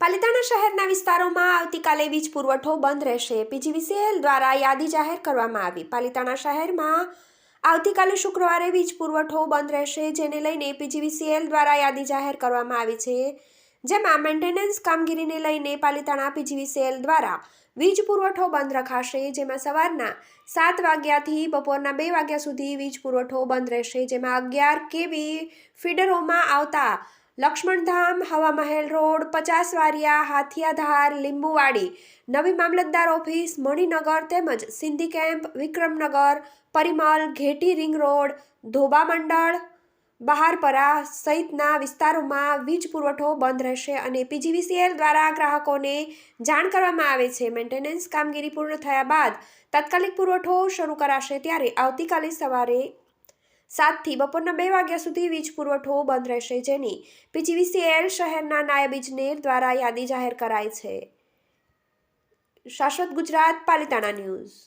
પાલિતાણા શહેરના વિસ્તારોમાં આવતીકાલે વીજ પુરવઠો બંધ રહેશે. પીજીવીસીએલ દ્વારા યાદી જાહેર કરવામાં આવી. પાલિતાણા શહેરમાં આવતીકાલે શુક્રવારે વીજ પુરવઠો બંધ રહેશે, જેને લઈને પીજીવીસીએલ દ્વારા યાદી જાહેર કરવામાં આવી છે. જેમાં મેન્ટેનન્સ કામગીરીને લઈને પાલિતાણા પીજીવીસીએલ દ્વારા વીજ પુરવઠો બંધ રખાશે. જેમાં સવારના 7 વાગ્યાથી બપોરના 2 વાગ્યા સુધી વીજ પુરવઠો બંધ રહેશે. જેમાં 11 કેવી ફીડરોમાં આવતા લક્ષ્મણધામ, હવામહેલ રોડ, 50 વારિયા, હાથિયાધાર, લીંબુવાડી, નવી મામલતદાર ઓફિસ, મણિનગર તેમજ Sindhi camp, Vikramnagar, Parimal, Gheti ring road, ધોબા મંડળ, બહારપરા સહિતના વિસ્તારોમાં વીજ પુરવઠો બંધ રહેશે અને પીજીવીસીએલ દ્વારા ગ્રાહકોને જાણ કરવામાં આવે છે. મેન્ટેનન્સ કામગીરી પૂર્ણ થયા બાદ તાત્કાલિક પુરવઠો શરૂ કરાશે. ત્યારે આવતીકાલે સવારે 7 થી બપોરના 2 વાગ્યા સુધી વીજ પુરવઠો બંધ રહેશે, જેની પીજીવીસીએલ શહેરના નાયબ ઇજનેર દ્વારા યાદી જાહેર કરાઈ છે. શાશ્વત ગુજરાત, પાલિતાણા ન્યૂઝ.